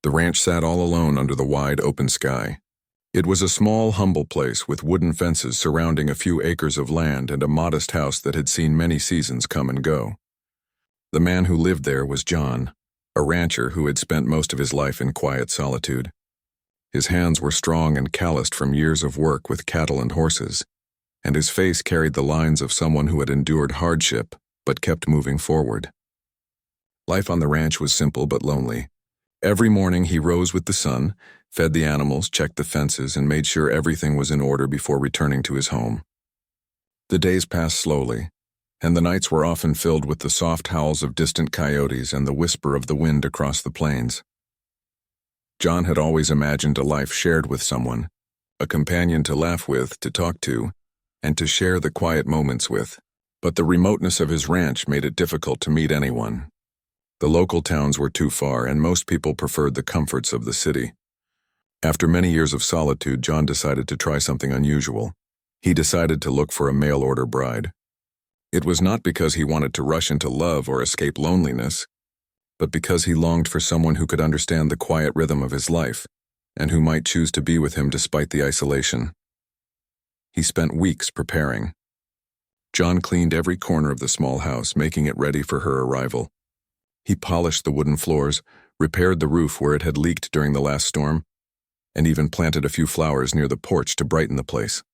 The ranch sat all alone under the wide open sky. It was a small, humble place with wooden fences surrounding a few acres of land and a modest house that had seen many seasons come and go. The man who lived there was John, a rancher who had spent most of his life in quiet solitude. His hands were strong and calloused from years of work with cattle and horses, and his face carried the lines of someone who had endured hardship but kept moving forward. Life on the ranch was simple but lonely. Every morning he rose with the sun, fed the animals, checked the fences, and made sure everything was in order before returning to his home. The days passed slowly, and the nights were often filled with the soft howls of distant coyotes and the whisper of the wind across the plains. John had always imagined a life shared with someone, a companion to laugh with, to talk to, and to share the quiet moments with. But the remoteness of his ranch made it difficult to meet anyone. The local towns were too far, and most people preferred the comforts of the city. After many years of solitude, John decided to try something unusual. He decided to look for a mail-order bride. It was not because he wanted to rush into love or escape loneliness, but because he longed for someone who could understand the quiet rhythm of his life and who might choose to be with him despite the isolation. He spent weeks preparing. John cleaned every corner of the small house, making it ready for her arrival. He polished the wooden floors, repaired the roof where it had leaked during the last storm, and even planted a few flowers near the porch to brighten the place.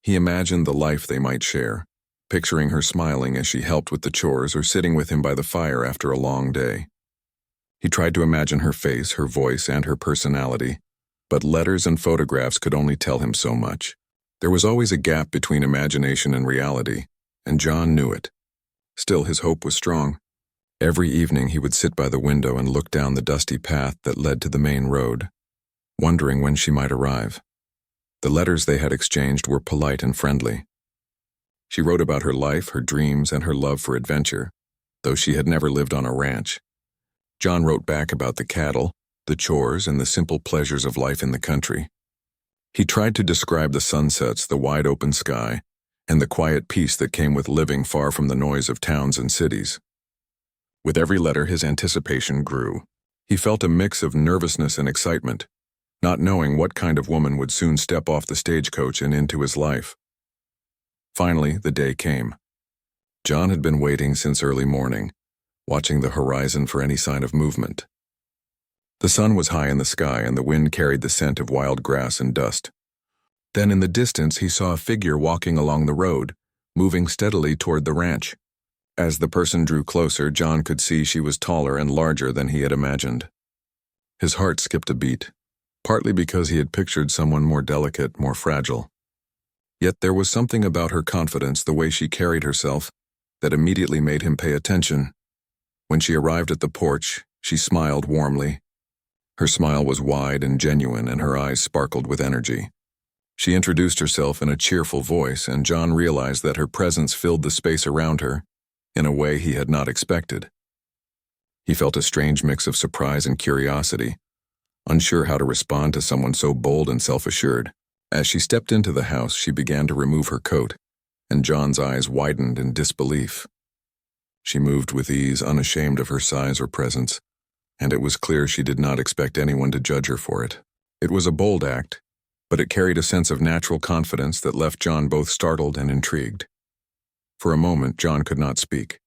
He imagined the life they might share, picturing her smiling as she helped with the chores or sitting with him by the fire after a long day. He tried to imagine her face, her voice, and her personality, but letters and photographs could only tell him so much. There was always a gap between imagination and reality, and John knew it. Still, his hope was strong. Every evening he would sit by the window and look down the dusty path that led to the main road, wondering when she might arrive. The letters they had exchanged were polite and friendly. She wrote about her life, her dreams, and her love for adventure, though she had never lived on a ranch. John wrote back about the cattle, the chores, and the simple pleasures of life in the country. He tried to describe the sunsets, the wide open sky, and the quiet peace that came with living far from the noise of towns and cities. With every letter, his anticipation grew. He felt a mix of nervousness and excitement, not knowing what kind of woman would soon step off the stagecoach and into his life. Finally, the day came. John had been waiting since early morning, watching the horizon for any sign of movement. The sun was high in the sky, and the wind carried the scent of wild grass and dust. Then in the distance he saw a figure walking along the road, moving steadily toward the ranch. As the person drew closer, John could see she was taller and larger than he had imagined. His heart skipped a beat, partly because he had pictured someone more delicate, more fragile. Yet there was something about her confidence, the way she carried herself, that immediately made him pay attention. When she arrived at the porch, she smiled warmly. Her smile was wide and genuine, and her eyes sparkled with energy. She introduced herself in a cheerful voice, and John realized that her presence filled the space around her in a way he had not expected. He felt a strange mix of surprise and curiosity, unsure how to respond to someone so bold and self-assured. As she stepped into the house, she began to remove her coat, and John's eyes widened in disbelief. She moved with ease, unashamed of her size or presence, and it was clear she did not expect anyone to judge her for it. It was a bold act, but it carried a sense of natural confidence that left John both startled and intrigued. For a moment, John could not speak.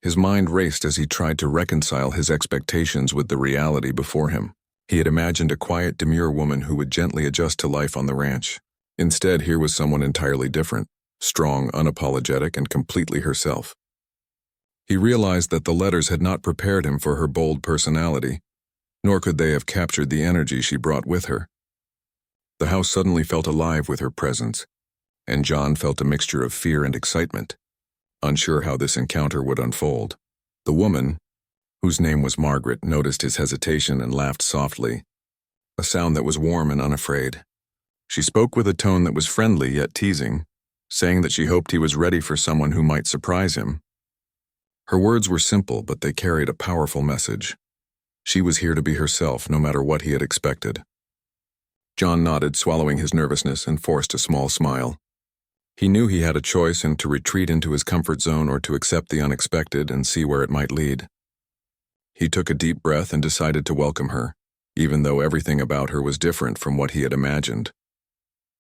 His mind raced as he tried to reconcile his expectations with the reality before him. He had imagined a quiet, demure woman who would gently adjust to life on the ranch. Instead, here was someone entirely different, strong, unapologetic, and completely herself. He realized that the letters had not prepared him for her bold personality, nor could they have captured the energy she brought with her. The house suddenly felt alive with her presence, and John felt a mixture of fear and excitement, unsure how this encounter would unfold. The woman, whose name was Margaret, noticed his hesitation and laughed softly, a sound that was warm and unafraid. She spoke with a tone that was friendly yet teasing, saying that she hoped he was ready for someone who might surprise him. Her words were simple, but they carried a powerful message. She was here to be herself, no matter what he had expected. John nodded, swallowing his nervousness, and forced a small smile. He knew he had a choice, and to retreat into his comfort zone or to accept the unexpected and see where it might lead. He took a deep breath and decided to welcome her, even though everything about her was different from what he had imagined.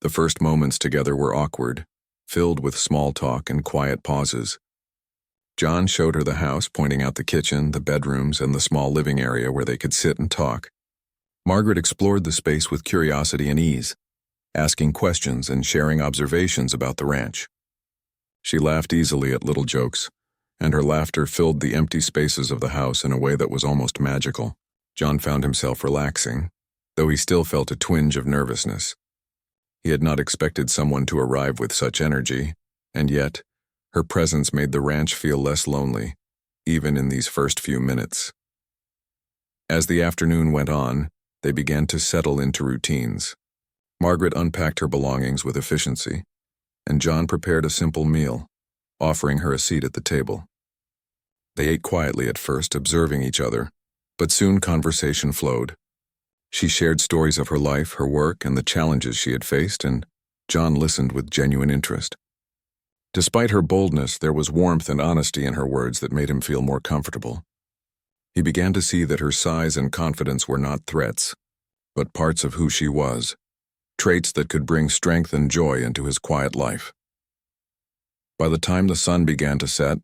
The first moments together were awkward, filled with small talk and quiet pauses. John showed her the house, pointing out the kitchen, the bedrooms, and the small living area where they could sit and talk. Margaret explored the space with curiosity and ease, asking questions and sharing observations about the ranch. She laughed easily at little jokes, and her laughter filled the empty spaces of the house in a way that was almost magical. John found himself relaxing, though he still felt a twinge of nervousness. He had not expected someone to arrive with such energy, and yet, her presence made the ranch feel less lonely, even in these first few minutes. As the afternoon went on, they began to settle into routines. Margaret unpacked her belongings with efficiency, and John prepared a simple meal, offering her a seat at the table. They ate quietly at first, observing each other, but soon conversation flowed. She shared stories of her life, her work, and the challenges she had faced, and John listened with genuine interest. Despite her boldness, there was warmth and honesty in her words that made him feel more comfortable. He began to see that her size and confidence were not threats, but parts of who she was, traits that could bring strength and joy into his quiet life. By the time the sun began to set,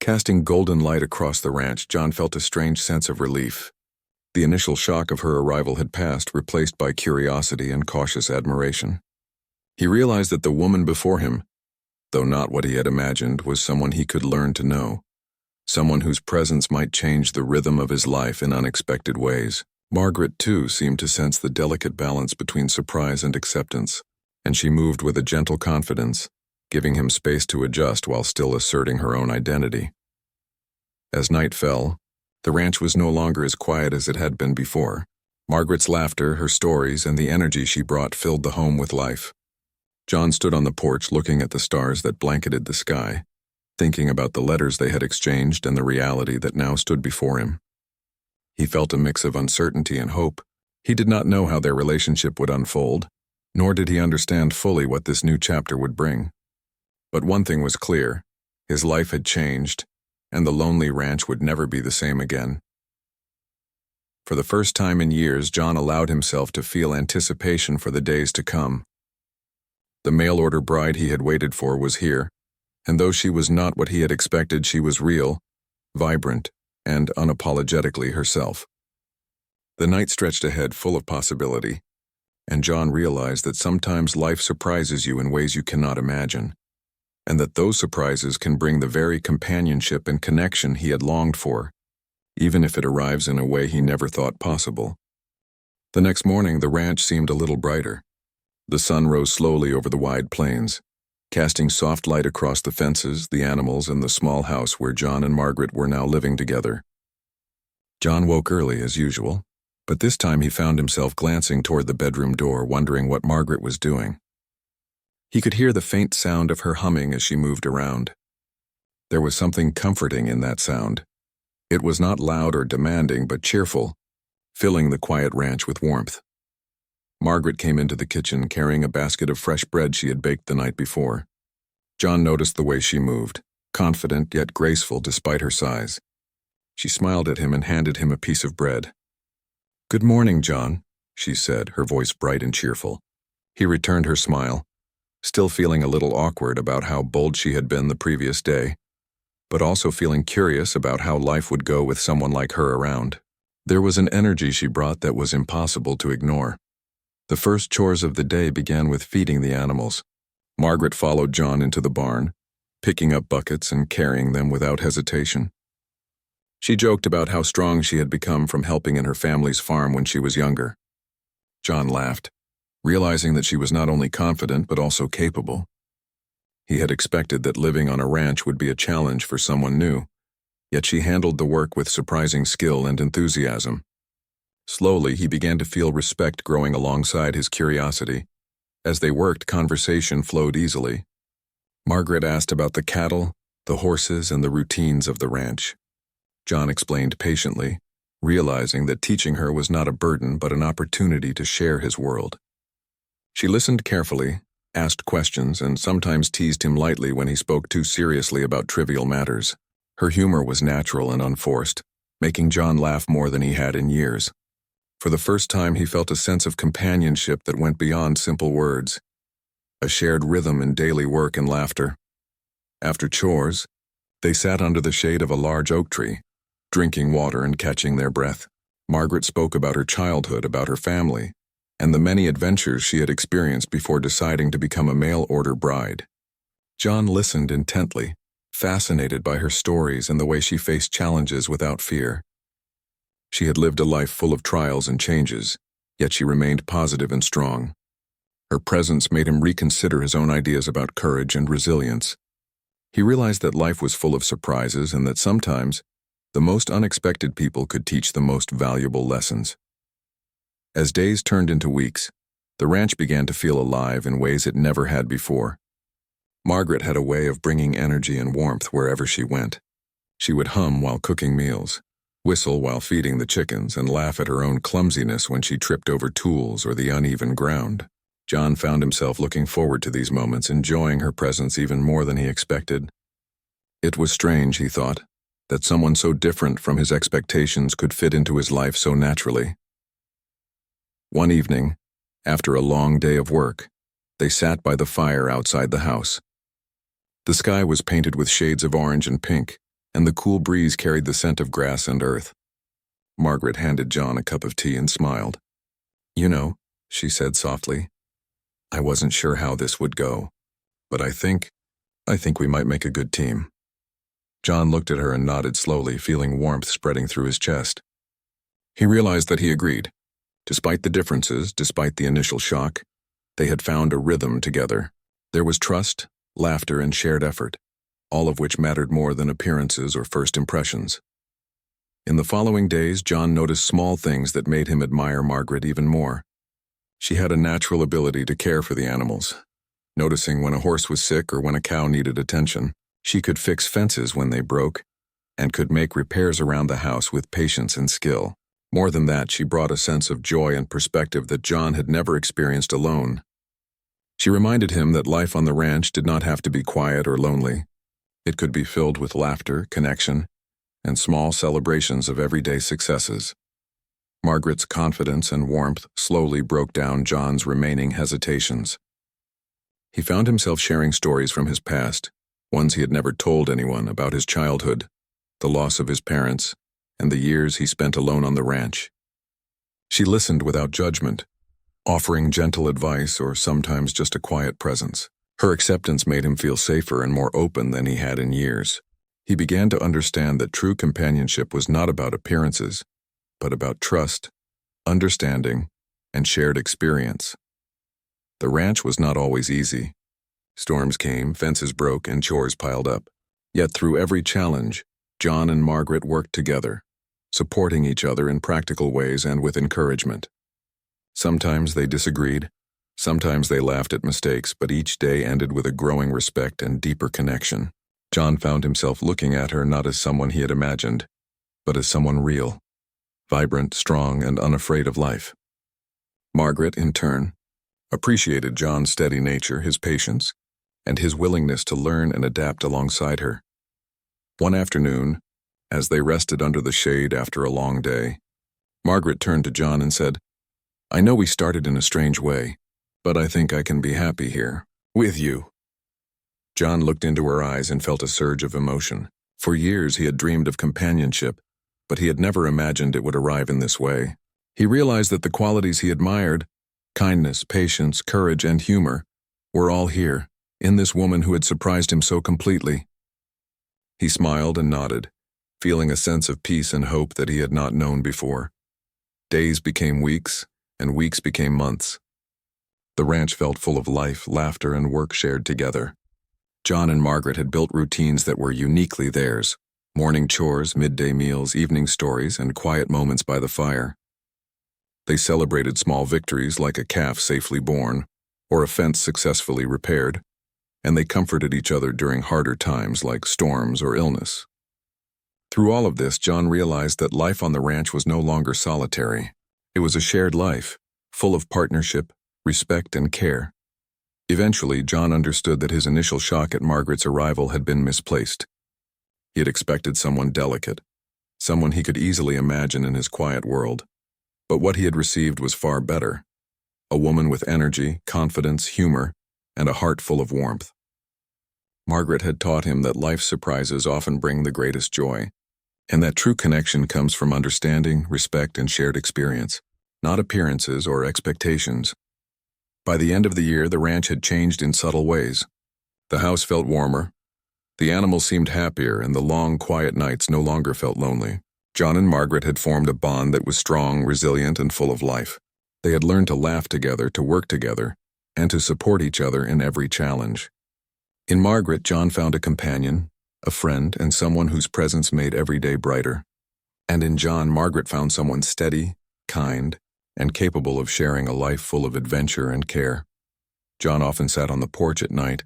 casting golden light across the ranch, John felt a strange sense of relief. The initial shock of her arrival had passed, replaced by curiosity and cautious admiration. He realized that the woman before him, though not what he had imagined, was someone he could learn to know, someone whose presence might change the rhythm of his life in unexpected ways. Margaret, too, seemed to sense the delicate balance between surprise and acceptance, and she moved with a gentle confidence, giving him space to adjust while still asserting her own identity. As night fell, the ranch was no longer as quiet as it had been before. Margaret's laughter, her stories, and the energy she brought filled the home with life. John stood on the porch looking at the stars that blanketed the sky, thinking about the letters they had exchanged and the reality that now stood before him. He felt a mix of uncertainty and hope. He did not know how their relationship would unfold, nor did he understand fully what this new chapter would bring. But one thing was clear: his life had changed, and the lonely ranch would never be the same again. For the first time in years, John allowed himself to feel anticipation for the days to come. The mail-order bride he had waited for was here, and though she was not what he had expected, she was real, vibrant, and unapologetically herself. The night stretched ahead full of possibility, and John realized that sometimes life surprises you in ways you cannot imagine, and that those surprises can bring the very companionship and connection he had longed for, even if it arrives in a way he never thought possible. The next morning, the ranch seemed a little brighter. The sun rose slowly over the wide plains, casting soft light across the fences, the animals, and the small house where John and Margaret were now living together. John woke early as usual, but this time he found himself glancing toward the bedroom door, wondering what Margaret was doing. He could hear the faint sound of her humming as she moved around. There was something comforting in that sound. It was not loud or demanding, but cheerful, filling the quiet ranch with warmth. Margaret came into the kitchen carrying a basket of fresh bread she had baked the night before. John noticed the way she moved, confident yet graceful despite her size. She smiled at him and handed him a piece of bread. "Good morning, John," she said, her voice bright and cheerful. He returned her smile, still feeling a little awkward about how bold she had been the previous day, but also feeling curious about how life would go with someone like her around. There was an energy she brought that was impossible to ignore. The first chores of the day began with feeding the animals. Margaret followed John into the barn, picking up buckets and carrying them without hesitation. She joked about how strong she had become from helping in her family's farm when she was younger. John laughed, realizing that she was not only confident but also capable. He had expected that living on a ranch would be a challenge for someone new, yet she handled the work with surprising skill and enthusiasm. Slowly, he began to feel respect growing alongside his curiosity. As they worked, conversation flowed easily. Margaret asked about the cattle, the horses, and the routines of the ranch. John explained patiently, realizing that teaching her was not a burden but an opportunity to share his world. She listened carefully, asked questions, and sometimes teased him lightly when he spoke too seriously about trivial matters. Her humor was natural and unforced, making John laugh more than he had in years. For the first time, he felt a sense of companionship that went beyond simple words, a shared rhythm in daily work and laughter. After chores, they sat under the shade of a large oak tree, drinking water and catching their breath. Margaret spoke about her childhood, about her family, and the many adventures she had experienced before deciding to become a mail-order bride. John listened intently, fascinated by her stories and the way she faced challenges without fear. She had lived a life full of trials and changes, yet she remained positive and strong. Her presence made him reconsider his own ideas about courage and resilience. He realized that life was full of surprises and that sometimes the most unexpected people could teach the most valuable lessons. As days turned into weeks, the ranch began to feel alive in ways it never had before. Margaret had a way of bringing energy and warmth wherever she went. She would hum while cooking meals, whistle while feeding the chickens, and laugh at her own clumsiness when she tripped over tools or the uneven ground. John found himself looking forward to these moments, enjoying her presence even more than he expected. It was strange, he thought, that someone so different from his expectations could fit into his life so naturally. One evening, after a long day of work, they sat by the fire outside the house. The sky was painted with shades of orange and pink, and the cool breeze carried the scent of grass and earth. Margaret handed John a cup of tea and smiled. "You know," she said softly, "I wasn't sure how this would go, but I think we might make a good team." John looked at her and nodded slowly, feeling warmth spreading through his chest. He realized that he agreed. Despite the differences, despite the initial shock, they had found a rhythm together. There was trust, laughter, and shared effort, all of which mattered more than appearances or first impressions. In the following days, John noticed small things that made him admire Margaret even more. She had a natural ability to care for the animals. Noticing when a horse was sick or when a cow needed attention, she could fix fences when they broke and could make repairs around the house with patience and skill. More than that, she brought a sense of joy and perspective that John had never experienced alone. She reminded him that life on the ranch did not have to be quiet or lonely. It could be filled with laughter, connection, and small celebrations of everyday successes. Margaret's confidence and warmth slowly broke down John's remaining hesitations. He found himself sharing stories from his past, ones he had never told anyone, about his childhood, the loss of his parents, and the years he spent alone on the ranch. She listened without judgment, offering gentle advice or sometimes just a quiet presence. Her acceptance made him feel safer and more open than he had in years. He began to understand that true companionship was not about appearances, but about trust, understanding, and shared experience. The ranch was not always easy. Storms came, fences broke, and chores piled up. Yet through every challenge, John and Margaret worked together, supporting each other in practical ways and with encouragement. Sometimes they disagreed, sometimes they laughed at mistakes, but each day ended with a growing respect and deeper connection. John found himself looking at her not as someone he had imagined, but as someone real, vibrant, strong, and unafraid of life. Margaret, in turn, appreciated John's steady nature, his patience, and his willingness to learn and adapt alongside her. One afternoon, as they rested under the shade after a long day, Margaret turned to John and said, "I know we started in a strange way, but I think I can be happy here, with you." John looked into her eyes and felt a surge of emotion. For years he had dreamed of companionship, but he had never imagined it would arrive in this way. He realized that the qualities he admired, kindness, patience, courage, and humor, were all here, in this woman who had surprised him so completely. He smiled and nodded, feeling a sense of peace and hope that he had not known before. Days became weeks, and weeks became months. The ranch felt full of life, laughter, and work shared together. John and Margaret had built routines that were uniquely theirs: morning chores, midday meals, evening stories, and quiet moments by the fire. They celebrated small victories like a calf safely born or a fence successfully repaired, and they comforted each other during harder times like storms or illness. Through all of this, John realized that life on the ranch was no longer solitary. It was a shared life, full of partnership, respect, and care. Eventually, John understood that his initial shock at Margaret's arrival had been misplaced. He had expected someone delicate, someone he could easily imagine in his quiet world. But what he had received was far better. A woman with energy, confidence, humor, and a heart full of warmth. Margaret had taught him that life's surprises often bring the greatest joy, and that true connection comes from understanding, respect, and shared experience, not appearances or expectations. By the end of the year, the ranch had changed in subtle ways. The house felt warmer, the animals seemed happier, and the long, quiet nights no longer felt lonely. John and Margaret had formed a bond that was strong, resilient, and full of life. They had learned to laugh together, to work together, and to support each other in every challenge. In Margaret, John found a companion, a friend, and someone whose presence made every day brighter. And in John, Margaret found someone steady, kind, and capable of sharing a life full of adventure and care. John often sat on the porch at night,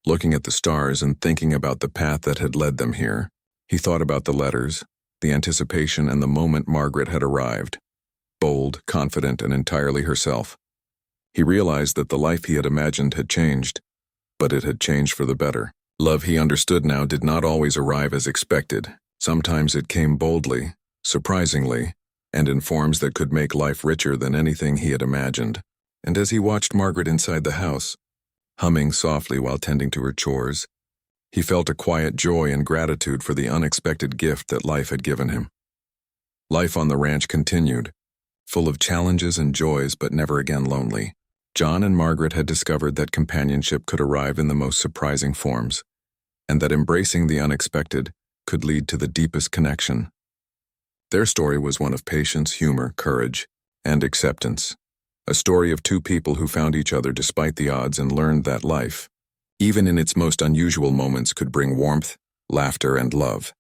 looking at the stars and thinking about the path that had led them here. He thought about the letters, the anticipation, and the moment Margaret had arrived, bold, confident, and entirely herself. He realized that the life he had imagined had changed, but it had changed for the better. Love, he understood now, did not always arrive as expected. Sometimes it came boldly, surprisingly, and in forms that could make life richer than anything he had imagined. And as he watched Margaret inside the house, humming softly while tending to her chores, he felt a quiet joy and gratitude for the unexpected gift that life had given him. Life on the ranch continued, full of challenges and joys, but never again lonely. John and Margaret had discovered that companionship could arrive in the most surprising forms, and that embracing the unexpected could lead to the deepest connection. Their story was one of patience, humor, courage, and acceptance. A story of two people who found each other despite the odds and learned that life, even in its most unusual moments, could bring warmth, laughter, and love.